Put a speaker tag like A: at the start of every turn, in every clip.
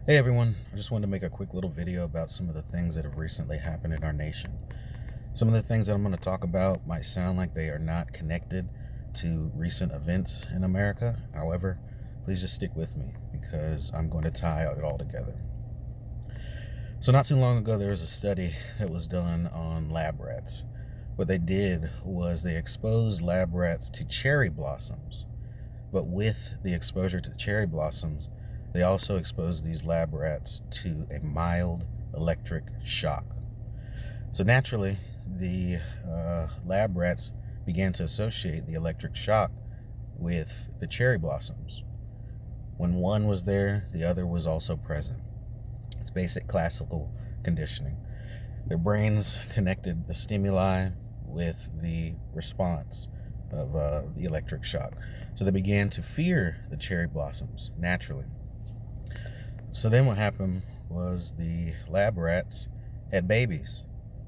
A: Hey everyone, I just wanted to make a quick little video about some of the things that have recently happened in our nation. Some of the things that I'm going to talk about might sound like they are not connected to recent events in America. However, please just stick with me because I'm going to tie it all together. So not too long ago, there was a study that was done on lab rats. What they did was they exposed lab rats to cherry blossoms. But with the exposure to cherry blossoms, they also exposed these lab rats to a mild electric shock. So naturally, the lab rats began to associate the electric shock with the cherry blossoms. When one was there, the other was also present. It's basic classical conditioning. Their brains connected the stimuli with the response of the electric shock. So they began to fear the cherry blossoms naturally. So then what happened was the lab rats had babies.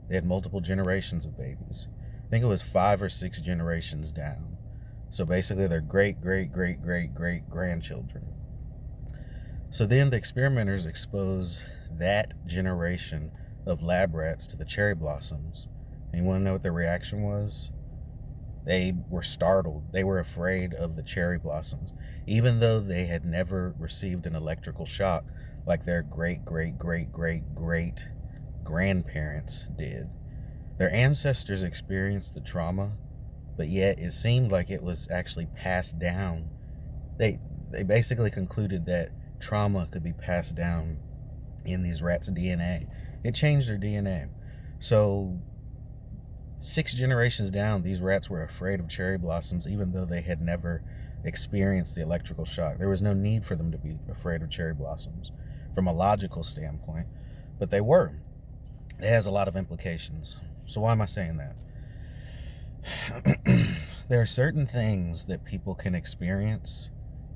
A: They had multiple generations of babies. I think it was 5 or 6 generations down. So basically they're great grandchildren. So then the experimenters exposed that generation of lab rats to the cherry blossoms. And you want to know what their reaction was? They were startled. They were afraid of the cherry blossoms, even though they had never received an electrical shock like their great grandparents did. Their ancestors experienced the trauma, but yet it seemed like it was actually passed down. They basically concluded that trauma could be passed down in these rats' DNA. It changed their DNA. So 6 generations down, these rats were afraid of cherry blossoms, even though they had never experienced the electrical shock. There was no need for them to be afraid of cherry blossoms from a logical standpoint, but they were. It has a lot of implications. So why am I saying that? There are certain things that people can experience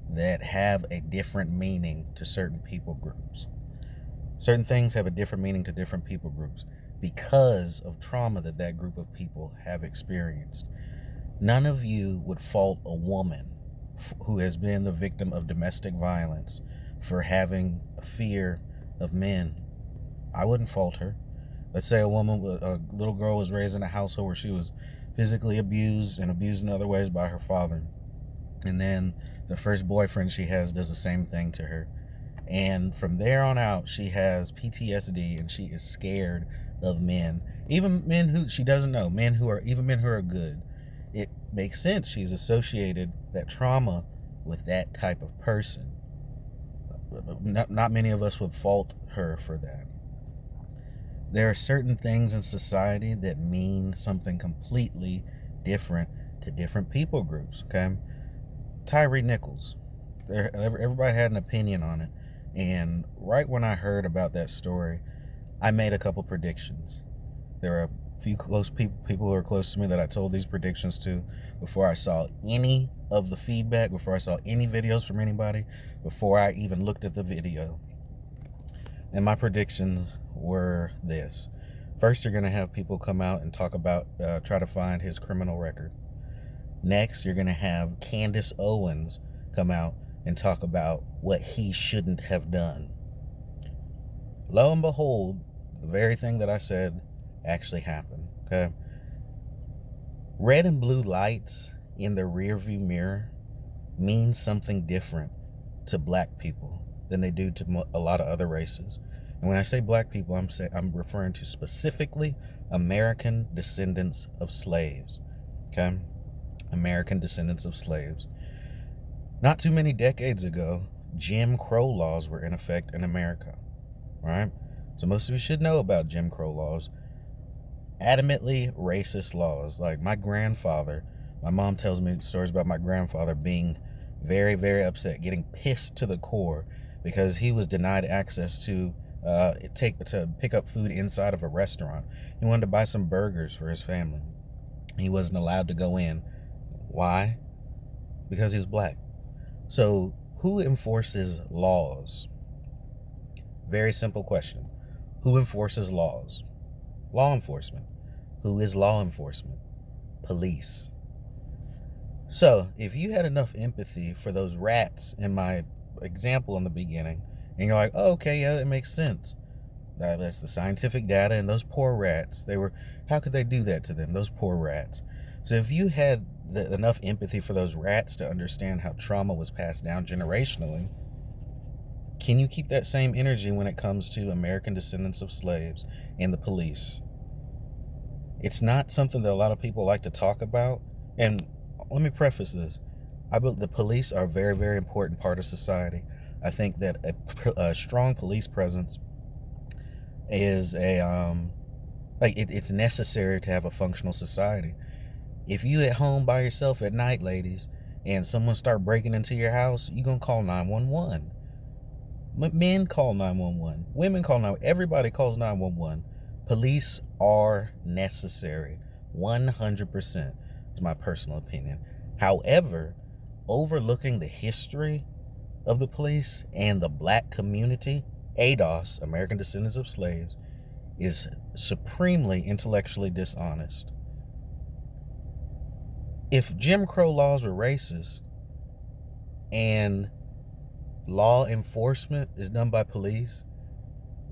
A: that have a different meaning to certain people groups. Certain things have a different meaning to different people groups because of trauma that group of people have experienced. None of you would fault a woman who has been the victim of domestic violence for having a fear of men. I wouldn't fault her. Let's say a little girl was raised in a household where she was physically abused and abused in other ways by her father. And then the first boyfriend she has does the same thing to her. And from there on out, she has PTSD and she is scared of men, even men who she doesn't know, men who are good. It makes sense. She's associated that trauma with that type of person. Not many of us would fault her for that. There are certain things in society that mean something completely different to different people groups. Okay, TYRE Nichols. Everybody had an opinion on it. And right when I heard about that story, I made a couple predictions. There are a few close people who are close to me that I told these predictions to before I saw any of the feedback, before I saw any videos from anybody, before I even looked at the video. And my predictions were this. First, you're going to have people come out and talk about, try to find his criminal record. Next, you're going to have Candace Owens come out and talk about what he shouldn't have done. Lo and behold, the very thing that I said actually happened. Okay. Red and blue lights in the rearview mirror mean something different to black people than they do to a lot of other races. And when I say black people, I'm referring to specifically American descendants of slaves. Okay. American descendants of slaves. Not too many decades ago, Jim Crow laws were in effect in America, right? So most of you should know about Jim Crow laws. Adamantly racist laws. Like my mom tells me stories about my grandfather being very upset, getting pissed to the core because he was denied access to pick up food inside of a restaurant. He wanted to buy some burgers for his family. He wasn't allowed to go in. Why? Because he was black. So who enforces laws? Very simple question. Who enforces laws? Law enforcement. Who is law enforcement? Police. So if you had enough empathy for those rats in my example in the beginning, And you're like, oh, okay, yeah, that makes sense. That's the scientific data. And those poor rats, how could they do that to them? Those poor rats. So if you had enough empathy for those rats to understand how trauma was passed down generationally, can you keep that same energy when it comes to American descendants of slaves and the police? It's not something that a lot of people like to talk about. And let me preface this. The police are a very, very important part of society. I think that a strong police presence is it's necessary to have a functional society. If you at home by yourself at night, ladies, and someone start breaking into your house, you're going to call 911. Men call 911. Women call 911. Everybody calls 911. Police are necessary. 100% is my personal opinion. However, overlooking the history of the police and the black community, ADOS, American Descendants of Slaves, is supremely intellectually dishonest. If Jim Crow laws were racist and law enforcement is done by police,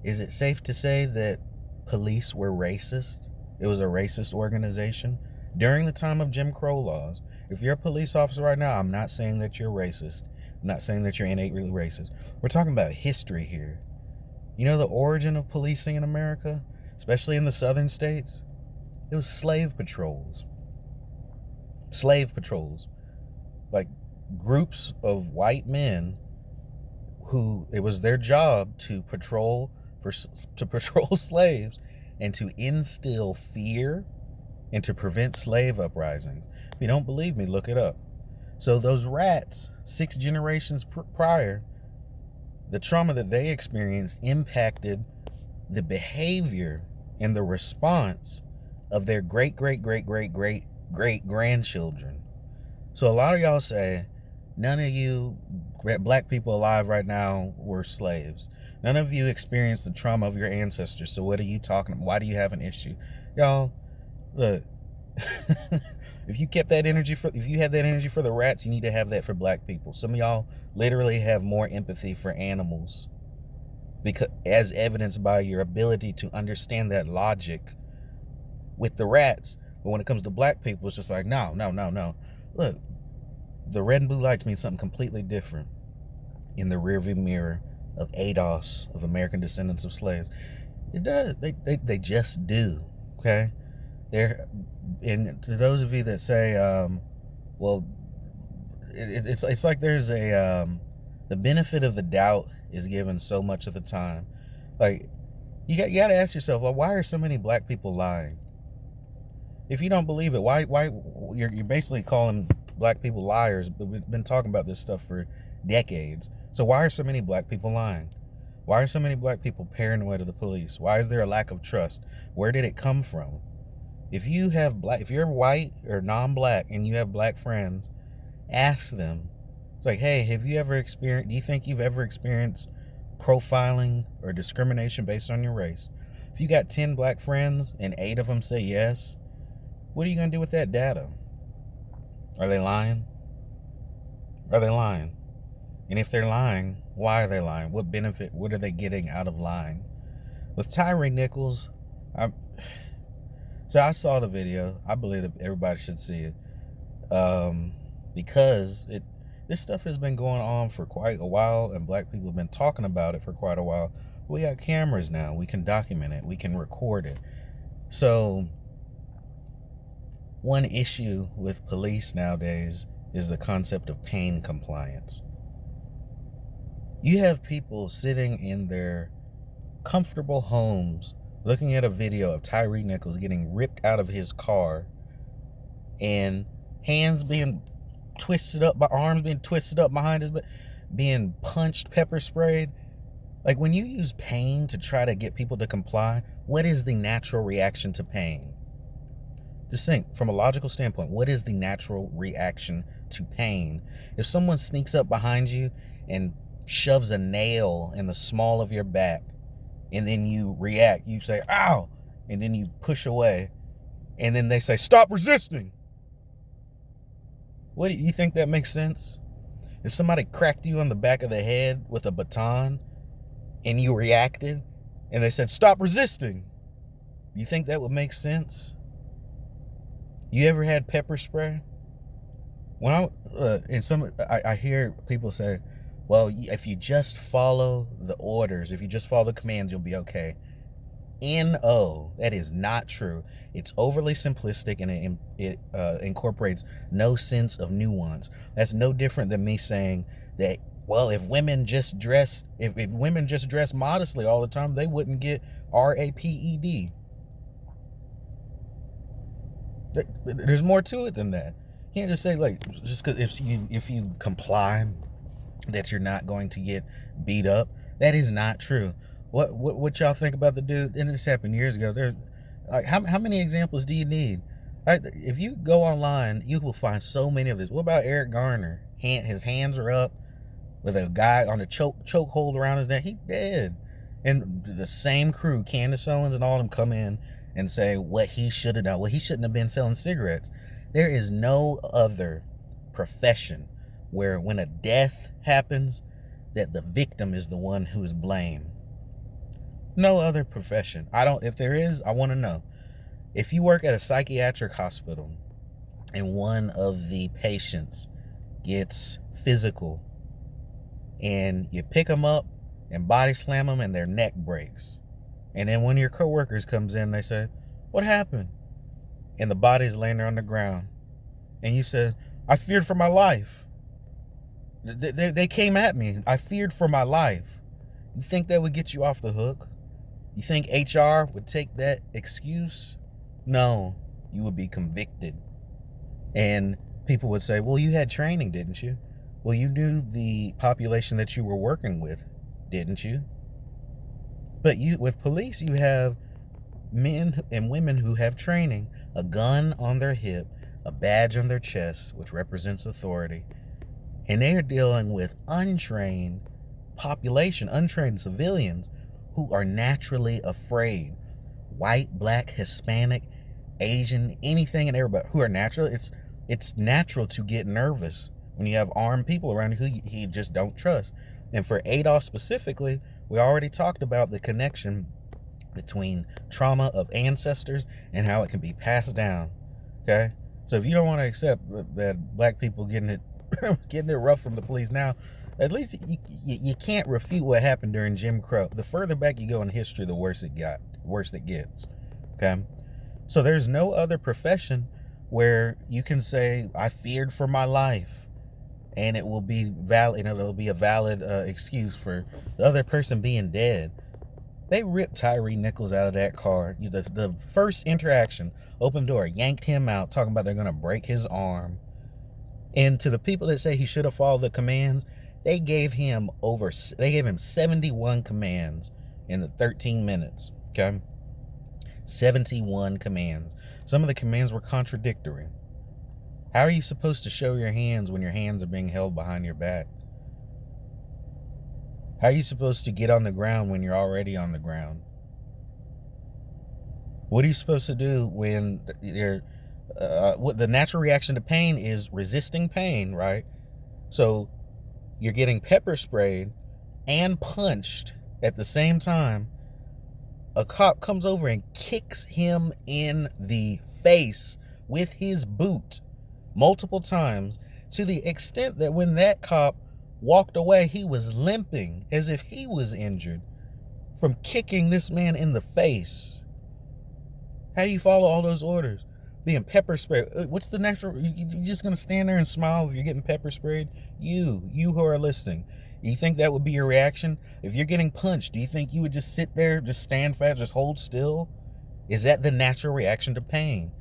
A: is it safe to say that police were racist? It was a racist organization during the time of Jim Crow laws. If you're a police officer right now, I'm not saying that you're racist. I'm not saying that you're innately racist. We're talking about history here. You know the origin of policing in America, especially in the southern states? It was slave patrols. Slave patrols. Like groups of white men who it was their job to patrol slaves and to instill fear and to prevent slave uprisings. If you don't believe me, look it up. So those rats, 6 generations prior, the trauma that they experienced impacted the behavior and the response of their great grandchildren. So a lot of y'all say, none of you black people alive right now were slaves. None of you experienced the trauma of your ancestors. So what are you talking about? Why do you have an issue? Y'all, look, if you had that energy for the rats, you need to have that for black people. Some of y'all literally have more empathy for animals, because as evidenced by your ability to understand that logic with the rats. But when it comes to black people, it's just like, no. Look, the red and blue lights mean something completely different in the rearview mirror of ADOS, of American Descendants of Slaves. It does. They just do. Okay? And to those of you that say, well, it's like there's the benefit of the doubt is given so much of the time. Like, you got to ask yourself, well, why are so many black people lying? If you don't believe it, why you're basically calling black people liars, but we've been talking about this stuff for decades. So why are so many black people lying? Why are so many black people paranoid of the police? Why is there a lack of trust? Where did it come from? If you're white or non-black and you have black friends, ask them. It's like, hey, do you think you've ever experienced profiling or discrimination based on your race? If you got 10 black friends and 8 of them say yes, what are you going to do with that data? Are they lying? And if they're lying, why are they lying? What are they getting out of lying? With TYRE Nichols, so I saw the video. I believe that everybody should see it. Because this stuff has been going on for quite a while, and black people have been talking about it for quite a while. We got cameras now. We can document it. We can record it. So one issue with police nowadays is the concept of pain compliance. You have people sitting in their comfortable homes looking at a video of TYRE Nichols getting ripped out of his car and hands being twisted up, arms being twisted up behind his back, being punched, pepper sprayed. Like, when you use pain to try to get people to comply, what is the natural reaction to pain? Just think, from a logical standpoint, what is the natural reaction to pain? If someone sneaks up behind you and shoves a nail in the small of your back, and then you react, you say, ow, and then you push away, and then they say, stop resisting. What do you think that makes sense? If somebody cracked you on the back of the head with a baton and you reacted and they said, stop resisting, you think that would make sense? You ever had pepper spray? When I hear people say, well, if you just follow the orders, if you just follow the commands, you'll be okay. No, that is not true. It's overly simplistic, and it incorporates no sense of nuance. That's no different than me saying that, well, if women just dress modestly all the time, they wouldn't get RAPED. There's more to it than that. You can't just say, like, just because if you comply that you're not going to get beat up. That is not true. What y'all think about the dude? And this happened years ago. There's like how many examples do you need? If you go online, you will find so many of this. What about Eric Garner? His hands are up with a guy on a chokehold around his neck. He's dead. And the same crew, Candace Owens and all of them, come in and say what he should have done. Well, he shouldn't have been selling cigarettes. There is no other profession where when a death happens, that the victim is the one who is blamed. No other profession. If there is, I want to know. If you work at a psychiatric hospital and one of the patients gets physical and you pick them up and body slam them and their neck breaks, and then one of your coworkers comes in and they say, what happened? And the body's laying there on the ground, and you said, I feared for my life. They came at me. I feared for my life. You think that would get you off the hook? You think HR would take that excuse? No, you would be convicted. And people would say, well, you had training, didn't you? Well, you knew the population that you were working with, didn't you? But with police, you have men and women who have training, a gun on their hip, a badge on their chest, which represents authority. And they are dealing with untrained population, untrained civilians who are naturally afraid. White, black, Hispanic, Asian, anything and everybody who are natural. It's natural to get nervous when you have armed people around who you just don't trust. And for ADOS specifically, we already talked about the connection between trauma of ancestors and how it can be passed down. Okay? So if you don't want to accept that black people getting it rough from the police now, at least you can't refute what happened during Jim Crow. The further back you go in history, the worse it gets. Okay? So there's no other profession where you can say, I feared for my life, and it will be valid, and it'll be a valid excuse for the other person being dead. They ripped TYRE Nichols out of that car. The first interaction, open door, yanked him out, talking about they're going to break his arm. And to the people that say he should have followed the commands, they gave him 71 commands in the 13 minutes. Okay? 71 commands. Some of the commands were contradictory. How are you supposed to show your hands when your hands are being held behind your back? How are you supposed to get on the ground when you're already on the ground? What are you supposed to do when what the natural reaction to pain is resisting pain, right? So you're getting pepper sprayed and punched at the same time. A cop comes over and kicks him in the face with his boot multiple times, to the extent that when that cop walked away, he was limping as if he was injured from kicking this man in the face. How do you follow all those orders? Being pepper sprayed. What's the natural? You just gonna stand there and smile if you're getting pepper sprayed? You who are listening, you think that would be your reaction? If you're getting punched, do you think you would just sit there, just stand fast, just hold still? Is that the natural reaction to pain?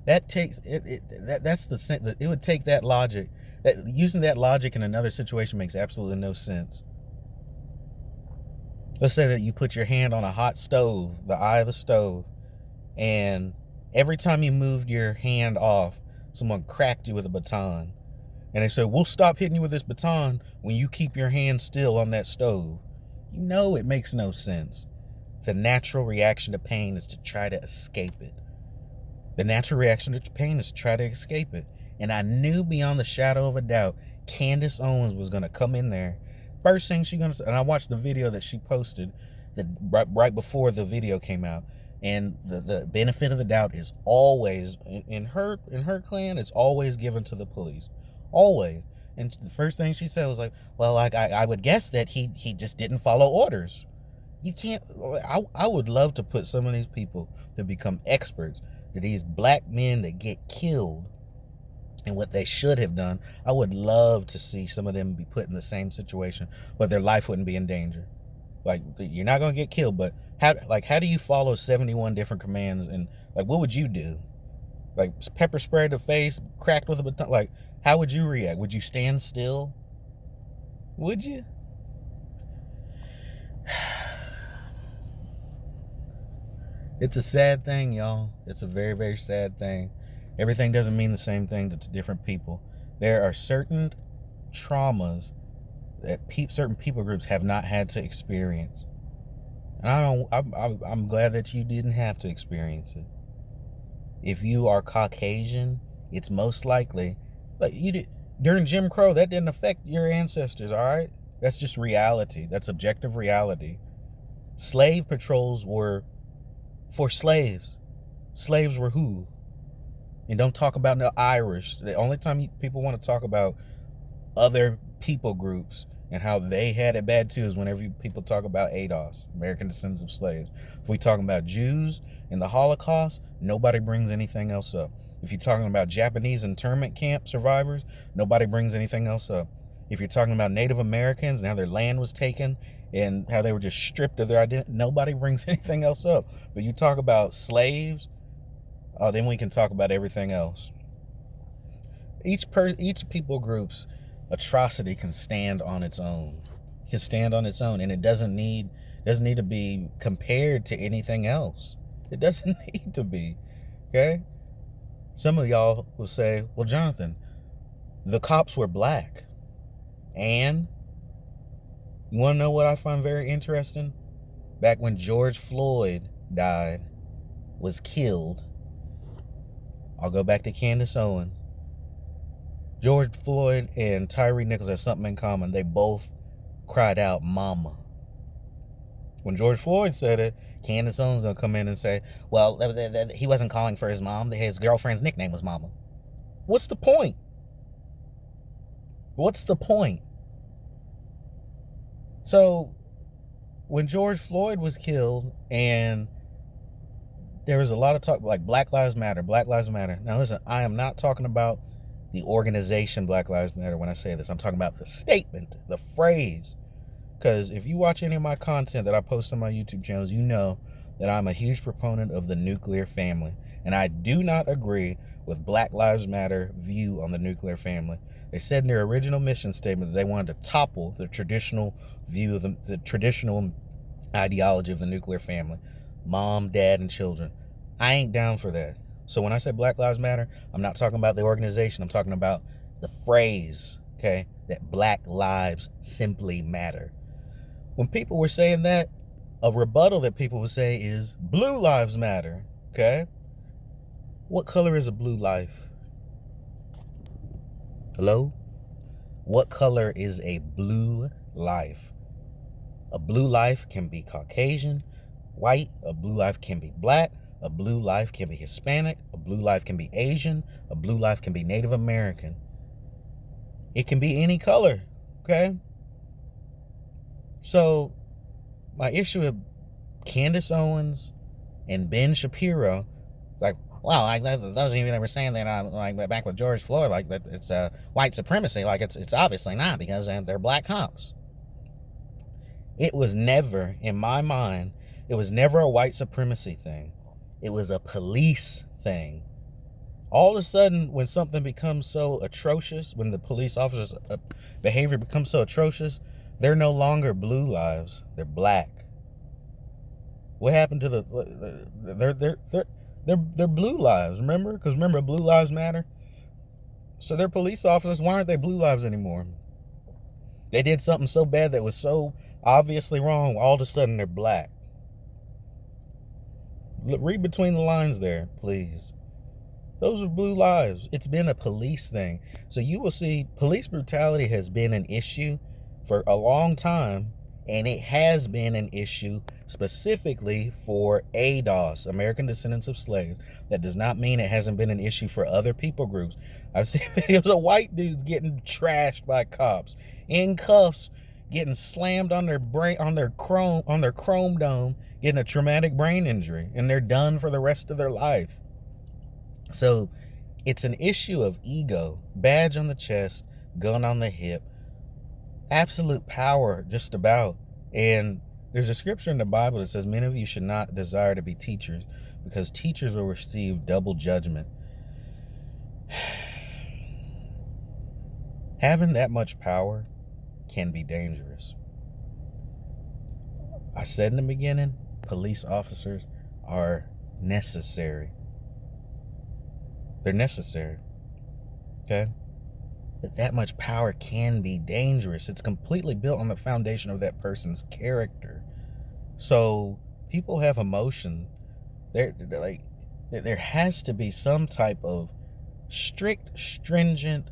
A: That takes it. That's the. It would take that logic. That using that logic in another situation makes absolutely no sense. Let's say that you put your hand on a hot stove, the eye of the stove, and every time you moved your hand off, someone cracked you with a baton. And they said, we'll stop hitting you with this baton when you keep your hand still on that stove. You know it makes no sense. The natural reaction to pain is to try to escape it. The natural reaction to pain is to try to escape it. And I knew beyond the shadow of a doubt, Candace Owens was going to come in there, First thing she's gonna say, and I watched the video that she posted that right before the video came out, and the benefit of the doubt is always in her clan. It's always given to the police, always. And the first thing she said was like, "Well, like I would guess that he just didn't follow orders." You can't. I would love to put some of these people to become experts, to these black men that get killed and what they should have done. I would love to see some of them be put in the same situation, but their life wouldn't be in danger. Like, you're not gonna get killed, but how do you follow 71 different commands, and like, what would you do? Like, pepper spray the face, cracked with a baton. Like, how would you react? Would you stand still? Would you? It's a sad thing, y'all. It's a very, very sad thing. Everything doesn't mean the same thing to different people. There are certain traumas that certain people groups have not had to experience. And I'm glad that you didn't have to experience it. If you are Caucasian, it's most likely, like, you did during Jim Crow, that didn't affect your ancestors, all right? That's just reality. That's objective reality. Slave patrols were for slaves. Slaves were who? And don't talk about the Irish. The only time people want to talk about other people groups and how they had it bad too is whenever people talk about ADOS, American Descendants of Slaves. If we're talking about Jews and the Holocaust, nobody brings anything else up. If you're talking about Japanese internment camp survivors, nobody brings anything else up. If you're talking about Native Americans and how their land was taken and how they were just stripped of their identity, nobody brings anything else up. But you talk about slaves, then we can talk about everything else. Each people group's atrocity can stand on its own. It can stand on its own, and it doesn't need to be compared to anything else. It doesn't need to be. Okay? Some of y'all will say, "Well, Jonathan, the cops were black." And you want to know what I find very interesting? Back when George Floyd was killed, I'll go back to Candace Owens. George Floyd and TYRE Nichols have something in common. They both cried out, "Mama." When George Floyd said it, Candace Owens is going to come in and say, "Well, he wasn't calling for his mom. His girlfriend's nickname was Mama." What's the point? What's the point? So, when George Floyd was killed, and there was a lot of talk like Black Lives Matter, Black Lives Matter. Now listen, I am not talking about the organization Black Lives Matter when I say this. I'm talking about the statement, the phrase. Because if you watch any of my content that I post on my YouTube channels, you know that I'm a huge proponent of the nuclear family. And I do not agree with Black Lives Matter view on the nuclear family. They said in their original mission statement that they wanted to topple the traditional view of the traditional ideology of the nuclear family. Mom, dad, and children. I ain't down for that. So when I say Black Lives Matter, I'm not talking about the organization. I'm talking about the phrase, okay, that black lives simply matter. When people were saying that, a rebuttal that people would say is blue lives matter, okay? What color is a blue life? Hello? What color is a blue life? A blue life can be Caucasian, white. A blue life can be black. A blue life can be Hispanic. A blue life can be Asian. A blue life can be Native American. It can be any color, okay? So, my issue with Candace Owens and Ben Shapiro, like, well, like those of you that were saying that, like back with George Floyd, like that it's white supremacy, like it's obviously not because they're black cops. It was never, in my mind, it was never a white supremacy thing. It was a police thing. All of a sudden, when something becomes so atrocious, when the police officers' behavior becomes so atrocious, they're no longer blue lives. They're black. What happened to they're blue lives, remember? Because remember, blue lives matter. So they're police officers. Why aren't they blue lives anymore? They did something so bad that was so obviously wrong. All of a sudden, they're black. Read between the lines there, please. Those are blue lives. It's been a police thing. So you will see police brutality has been an issue for a long time, and it has been an issue specifically for ADOS, American Descendants of Slaves. That does not mean it hasn't been an issue for other people groups. I've seen videos of white dudes getting trashed by cops in cuffs, getting slammed on their brain, on their chrome dome, getting a traumatic brain injury, and they're done for the rest of their life. So it's an issue of ego, badge on the chest, gun on the hip, absolute power just about. And there's a scripture in the Bible that says many of you should not desire to be teachers because teachers will receive double judgment. Having that much power can be dangerous. I said in the beginning, police officers are necessary. They're necessary. Okay? But that much power can be dangerous. It's completely built on the foundation of that person's character. So people have emotion. There has to be some type of strict, stringent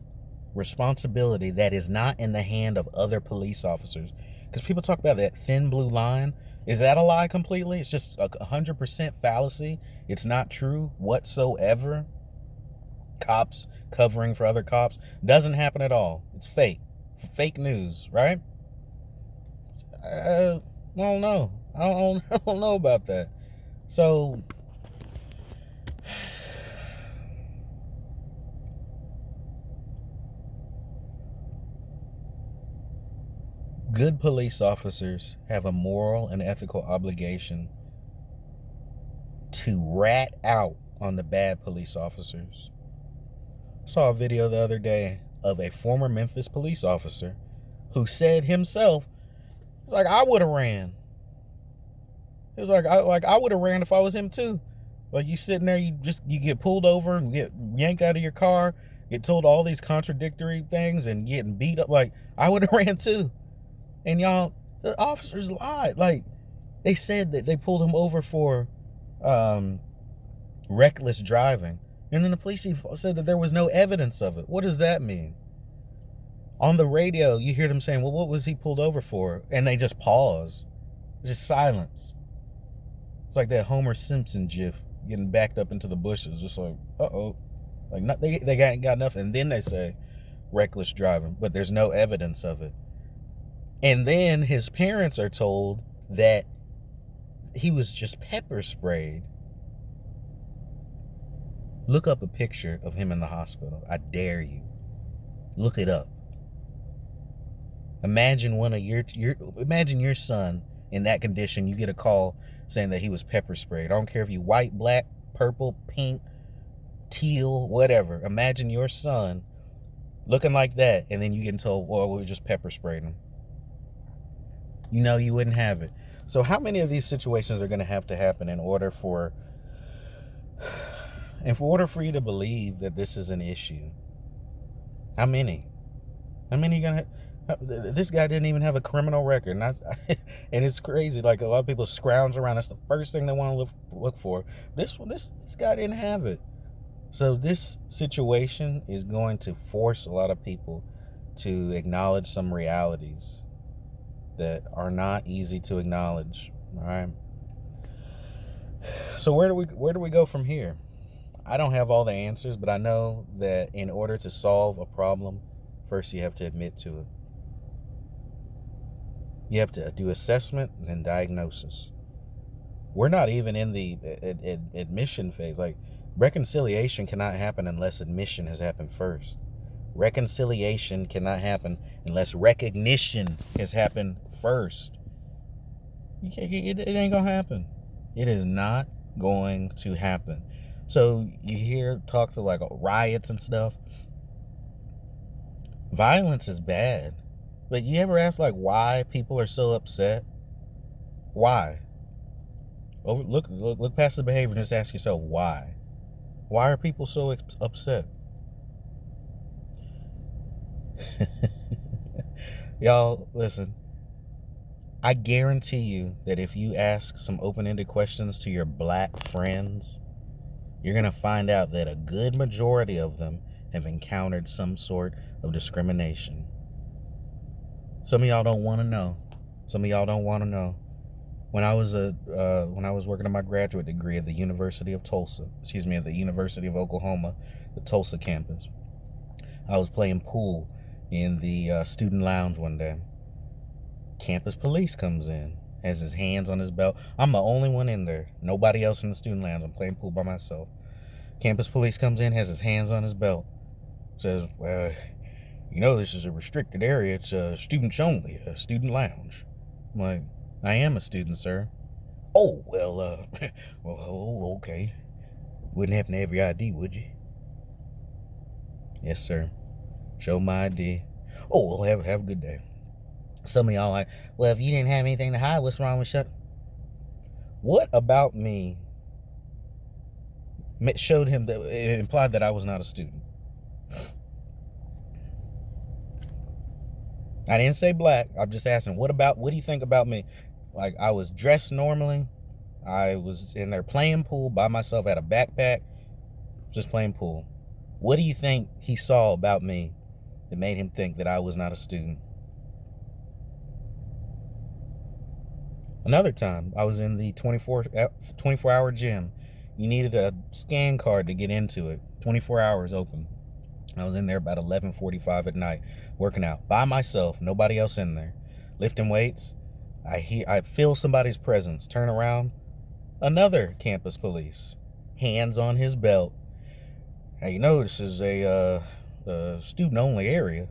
A: responsibility that is not in the hand of other police officers. Because people talk about that thin blue line. Is that a lie completely? It's just 100% fallacy. It's not true whatsoever. Cops covering for other cops doesn't happen at all. It's fake news, right? I don't know. I don't know about that. So good police officers have a moral and ethical obligation to rat out on the bad police officers. I saw a video the other day of a former Memphis police officer who said himself, he's like, I would have ran. He was like, I would have ran if I was him too. Like, you sitting there, you get pulled over and get yanked out of your car, get told all these contradictory things and getting beat up. Like, I would have ran too. And y'all, the officers lied. Like, they said that they pulled him over for reckless driving. And then the police chief said that there was no evidence of it. What does that mean? On the radio, you hear them saying, well, what was he pulled over for? And they just pause. Just silence. It's like that Homer Simpson gif getting backed up into the bushes. Just like, uh-oh. Like, they got nothing. And then they say reckless driving, but there's no evidence of it. And then his parents are told that he was just pepper sprayed. Look up a picture of him in the hospital. I dare you. Look it up. Imagine imagine your son in that condition. You get a call saying that he was pepper sprayed. I don't care if you white, black, purple, pink, teal, whatever. Imagine your son looking like that, and then you getting told, well, we just pepper sprayed him. You know you wouldn't have it. So how many of these situations are going to happen in order for you to believe that this is an issue? How many? How many are you going to have? This guy didn't even have a criminal record. And it's crazy. Like, a lot of people scrounge around. That's the first thing they want to look for. This guy didn't have it. So this situation is going to force a lot of people to acknowledge some realities that are not easy to acknowledge. All right. So where do we go from here? I don't have all the answers, but I know that in order to solve a problem, first you have to admit to it. You have to do assessment and then diagnosis. We're not even in the admission phase. Like, reconciliation cannot happen unless admission has happened first. Reconciliation cannot happen unless recognition has happened first. It ain't gonna happen. It is not going to happen. So you hear talks of like riots and stuff. Violence is bad. But you ever ask like why people are so upset? Why? Look past the behavior and just ask yourself why. Why are people so upset? Y'all, listen. I guarantee you that if you ask some open-ended questions to your black friends, you're going to find out that a good majority of them have encountered some sort of discrimination. Some of y'all don't want to know. Some of y'all don't want to know. When I was working on my graduate degree at the University of Tulsa, at the University of Oklahoma, the Tulsa campus, I was playing pool in the student lounge one day. Campus police comes in, has his hands on his belt. I'm the only one in there. Nobody else in the student lounge. I'm playing pool by myself. Campus police comes in, has his hands on his belt. Says, well, this is a restricted area. It's students only, a student lounge. I'm like, I am a student, sir. Oh, well, okay. Wouldn't happen to have your ID, would you? Yes, sir. Show my ID. Oh, well, have a good day. Some of y'all like, well, if you didn't have anything to hide, what's wrong with shut? What about me showed him that it implied that I was not a student? I didn't say black. I'm just asking, what do you think about me? Like, I was dressed normally. I was in there playing pool by myself, had a backpack, just playing pool. What do you think he saw about me that made him think that I was not a student? Another time, I was in the 24-hour gym. You needed a scan card to get into it. 24 hours open. I was in there about 11:45 at night, working out by myself, nobody else in there, lifting weights. I feel somebody's presence. Turn around, another campus police, hands on his belt. Hey, this is a student-only area.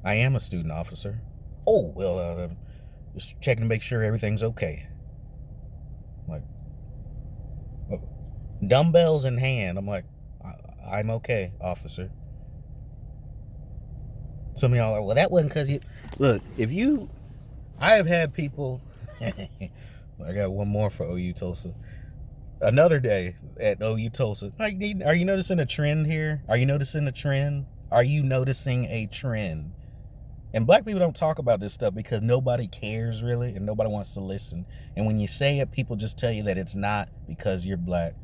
A: I am a student, officer. Oh, well, just checking to make sure everything's okay. Like, dumbbells in hand. I'm like, I'm okay, officer. Some of y'all are like, well, that wasn't because you... Look, I have had people... I got one more for OU Tulsa. Another day at OU Tulsa. Are you noticing a trend here? Are you noticing a trend? And black people don't talk about this stuff because nobody cares, really, and nobody wants to listen. And when you say it, people just tell you that it's not because you're black.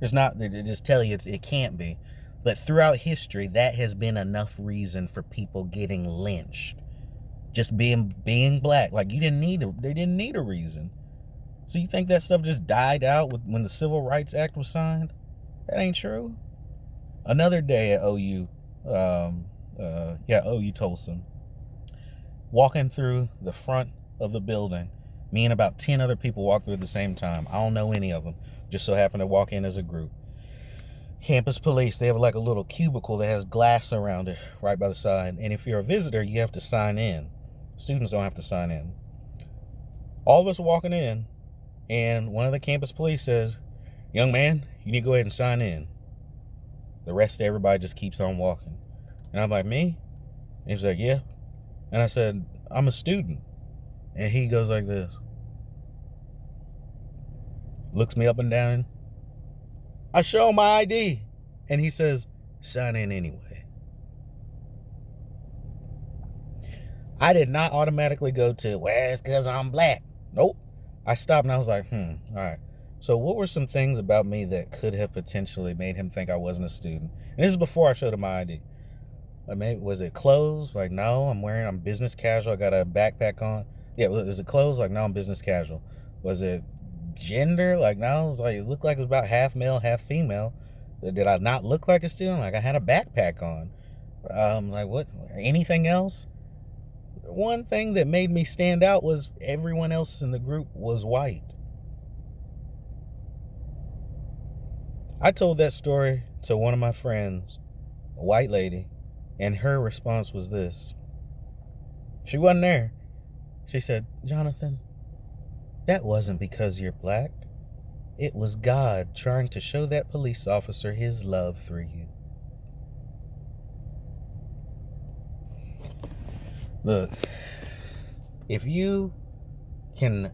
A: It's not. They just tell you it can't be. But throughout history, that has been enough reason for people getting lynched. Just being black. Like, they didn't need a reason. So you think that stuff just died out when the Civil Rights Act was signed? That ain't true. Another day at OU, OU Tulsa. Walking through the front of the building. Me and about 10 other people walked through at the same time. I don't know any of them. Just so happened to walk in as a group. Campus police, they have like a little cubicle that has glass around it right by the side. And if you're a visitor, you have to sign in. Students don't have to sign in. All of us are walking in, and one of the campus police says, young man, you need to go ahead and sign in. The rest of everybody just keeps on walking. And I'm like, me? And he was like, yeah. And I said, I'm a student. And he goes like this. Looks me up and down. I show him my ID. And he says, sign in anyway. I did not automatically go to, well, it's because I'm black. Nope. I stopped and I was like, all right. So what were some things about me that could have potentially made him think I wasn't a student? And this is before I showed him my ID. Like, maybe, was it clothes? Like, no, I'm business casual. I got a backpack on. Yeah, was it clothes? Like, no, I'm business casual. Was it gender? Like, no, it looked like it was about half male, half female. Did I not look like a student? Like, I had a backpack on. Like, what? Anything else? One thing that made me stand out was everyone else in the group was white. I told that story to one of my friends, a white lady, and her response was this. She wasn't there. She said, Jonathan, that wasn't because you're black. It was God trying to show that police officer his love through you. Look, if you can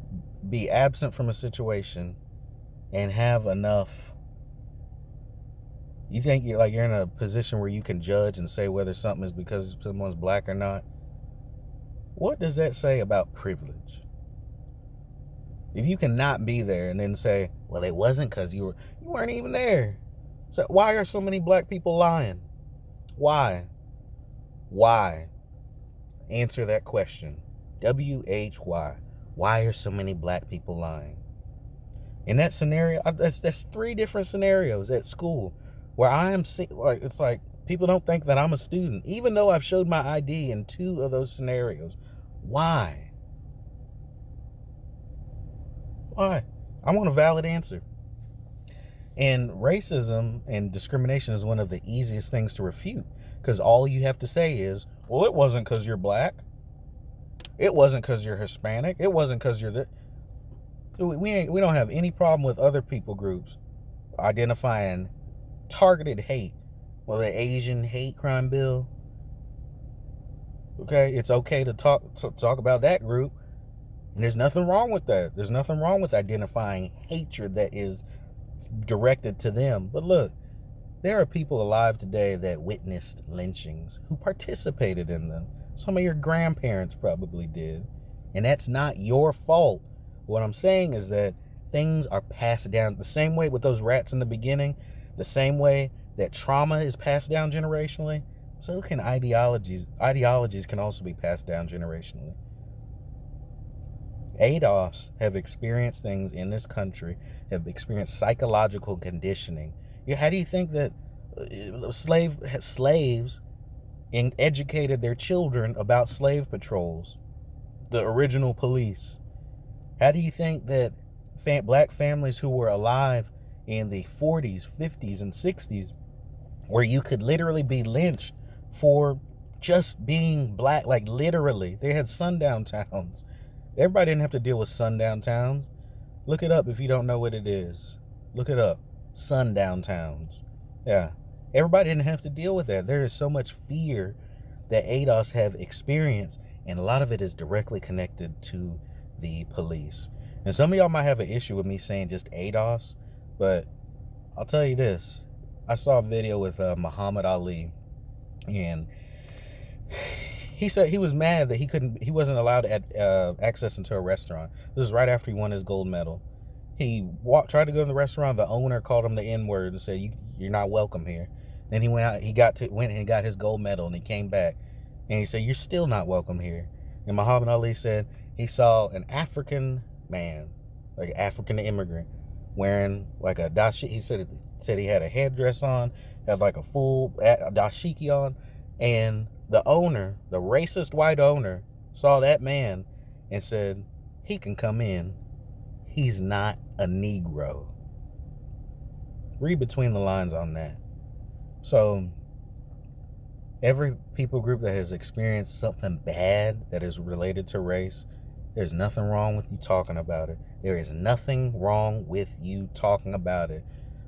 A: be absent from a situation and have enough, you think you're in a position where you can judge and say whether something is because someone's black or not, what does that say about privilege? If you cannot be there and then say, well, it wasn't because you weren't even there. So why are so many black people lying? Why? answer that question. WHY. Why are so many black people lying? In that scenario, that's 3 different scenarios at school where I am like, it's like people don't think that I'm a student, even though I've showed my ID in 2 of those scenarios. Why? Why? I want a valid answer. And racism and discrimination is one of the easiest things to refute, because all you have to say is, well, it wasn't because you're black. It wasn't because you're Hispanic. It wasn't because you're we don't have any problem with other people groups identifying targeted hate. Well, the Asian hate crime bill. Okay, it's okay to talk about that group, and there's nothing wrong with that. There's nothing wrong with identifying hatred that is directed to them. But look, there are people alive today that witnessed lynchings, who participated in them. Some of your grandparents probably did, and that's not your fault. What I'm saying is that things are passed down the same way with those rats in the beginning, the same way that trauma is passed down generationally, so can ideologies. Ideologies can also be passed down generationally. ADOS have experienced things in this country, have experienced psychological conditioning. How do you think that slaves educated their children about slave patrols, the original police? How do you think that black families who were alive in the 40s, 50s, and 60s, where you could literally be lynched for just being black, like literally, they had sundown towns. Everybody didn't have to deal with sundown towns. Look it up if you don't know what it is. Look it up. Sundown towns. Yeah. Everybody didn't have to deal with that. There is so much fear that ADOS have experienced, and a lot of it is directly connected to the police. And some of y'all might have an issue with me saying just ADOS, but I'll tell you this. I saw a video with Muhammad Ali, and he said he was mad that he wasn't allowed access into a restaurant. This is right after he won his gold medal. He tried to go to the restaurant. The owner called him the N-word and said, "You're not welcome here." Then he went out. Went and got his gold medal, and he came back, and he said, "You're still not welcome here." And Muhammad Ali said he saw an African man, like an African immigrant, wearing like a dashiki. He said he had a headdress on, had like a full dashiki on, and the owner, the racist white owner, saw that man and said, "He can come in. He's not a Negro." Read between the lines on that. So every people group that has experienced something bad that is related to race, there's nothing wrong with you talking about it. There is nothing wrong with you talking about it.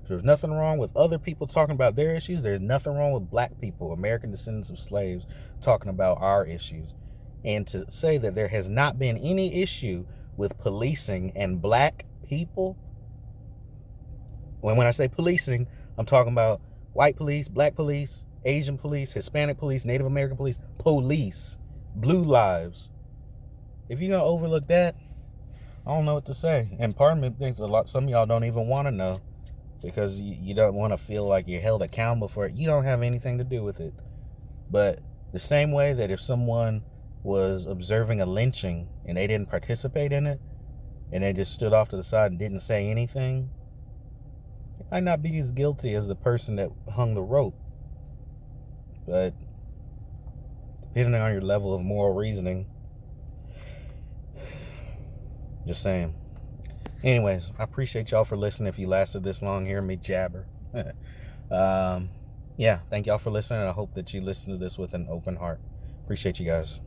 A: There's nothing wrong with other people talking about their issues. There's nothing wrong with black people, American descendants of slaves, talking about our issues. And to say that there has not been any issue with policing and black people, when I say policing, I'm talking about white police, black police, Asian police, Hispanic police, Native American police, blue lives. If you're going to overlook that, I don't know what to say. And part of me thinks some of y'all don't even want to know, because you don't want to feel like you're held accountable for it. You don't have anything to do with it. But the same way that if someone was observing a lynching and they didn't participate in it, and they just stood off to the side and didn't say anything, they might not be as guilty as the person that hung the rope. But depending on your level of moral reasoning, just saying. Anyways, I appreciate y'all for listening. If you lasted this long hearing me jabber. Yeah, thank y'all for listening. I hope that you listen to this with an open heart. Appreciate you guys.